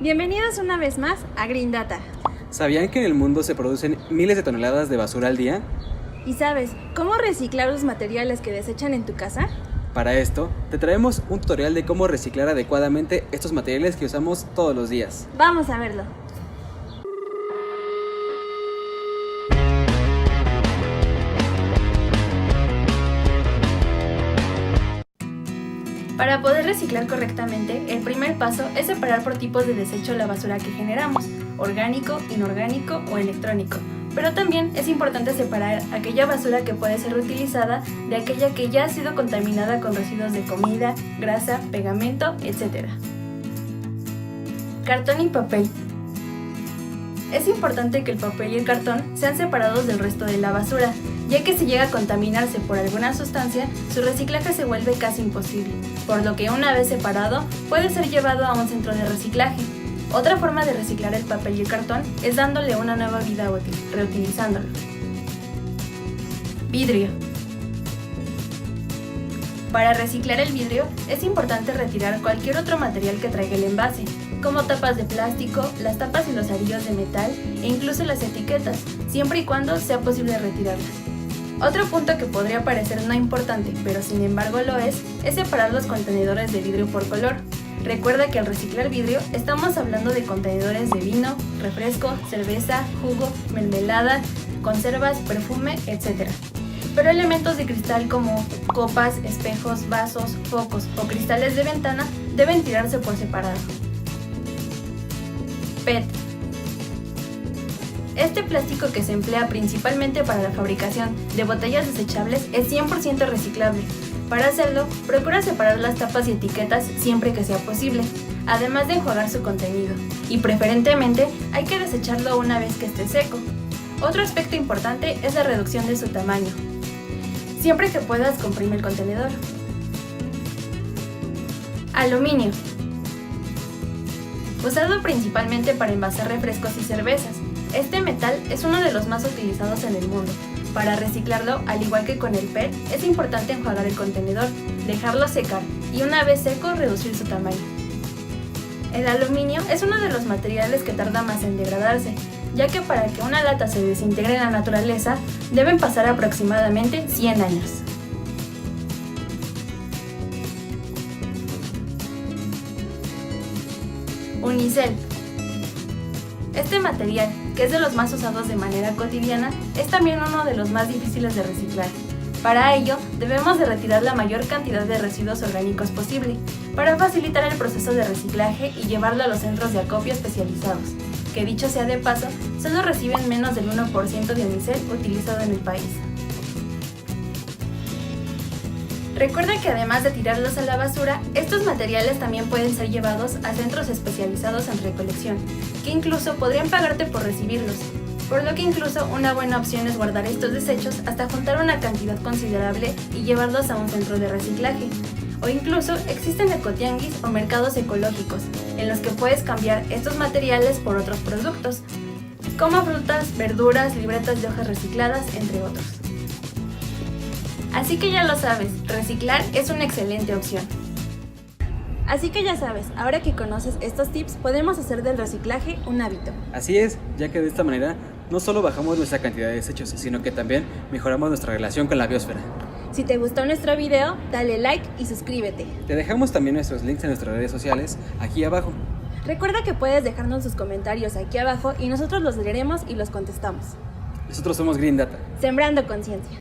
Bienvenidos una vez más a Green Data. ¿Sabían que en el mundo se producen miles de toneladas de basura al día? ¿Y sabes cómo reciclar los materiales que desechan en tu casa? Para esto, te traemos un tutorial de cómo reciclar adecuadamente estos materiales que usamos todos los días. Vamos a verlo. Para poder reciclar correctamente, el primer paso es separar por tipos de desecho la basura que generamos, orgánico, inorgánico o electrónico. Pero también es importante separar aquella basura que puede ser reutilizada de aquella que ya ha sido contaminada con residuos de comida, grasa, pegamento, etc. Cartón y papel. Es importante que el papel y el cartón sean separados del resto de la basura, ya que si llega a contaminarse por alguna sustancia, su reciclaje se vuelve casi imposible, por lo que una vez separado, puede ser llevado a un centro de reciclaje. Otra forma de reciclar el papel y el cartón es dándole una nueva vida útil, reutilizándolo. Vidrio. Para reciclar el vidrio, es importante retirar cualquier otro material que traiga el envase, como tapas de plástico, las tapas y los arillos de metal e incluso las etiquetas, siempre y cuando sea posible retirarlas. Otro punto que podría parecer no importante, pero sin embargo lo es separar los contenedores de vidrio por color. Recuerda que al reciclar vidrio estamos hablando de contenedores de vino, refresco, cerveza, jugo, mermelada, conservas, perfume, etc. Pero elementos de cristal como copas, espejos, vasos, focos o cristales de ventana deben tirarse por separado. PET. Este plástico que se emplea principalmente para la fabricación de botellas desechables es 100% reciclable. Para hacerlo, procura separar las tapas y etiquetas siempre que sea posible, además de enjuagar su contenido, y preferentemente hay que desecharlo una vez que esté seco. Otro aspecto importante es la reducción de su tamaño. Siempre que puedas, comprime el contenedor. Aluminio. Usado principalmente para envasar refrescos y cervezas, este metal es uno de los más utilizados en el mundo. Para reciclarlo, al igual que con el PET, es importante enjuagar el contenedor, dejarlo secar y una vez seco reducir su tamaño. El aluminio es uno de los materiales que tarda más en degradarse, ya que para que una lata se desintegre en la naturaleza deben pasar aproximadamente 100 años. Unicel. Este material, que es de los más usados de manera cotidiana, es también uno de los más difíciles de reciclar. Para ello, debemos de retirar la mayor cantidad de residuos orgánicos posible, para facilitar el proceso de reciclaje y llevarlo a los centros de acopio especializados, que dicho sea de paso, solo reciben menos del 1% de unicel utilizado en el país. Recuerda que además de tirarlos a la basura, estos materiales también pueden ser llevados a centros especializados en recolección, que incluso podrían pagarte por recibirlos, por lo que incluso una buena opción es guardar estos desechos hasta juntar una cantidad considerable y llevarlos a un centro de reciclaje. O incluso existen ecotianguis o mercados ecológicos, en los que puedes cambiar estos materiales por otros productos, como frutas, verduras, libretas de hojas recicladas, entre otros. Así que ya lo sabes, reciclar es una excelente opción. Así que ya sabes, ahora que conoces estos tips, podemos hacer del reciclaje un hábito. Así es, ya que de esta manera no solo bajamos nuestra cantidad de desechos, sino que también mejoramos nuestra relación con la biosfera. Si te gustó nuestro video, dale like y suscríbete. Te dejamos también nuestros links en nuestras redes sociales aquí abajo. Recuerda que puedes dejarnos tus comentarios aquí abajo y nosotros los leeremos y los contestamos. Nosotros somos Green Data. Sembrando conciencia.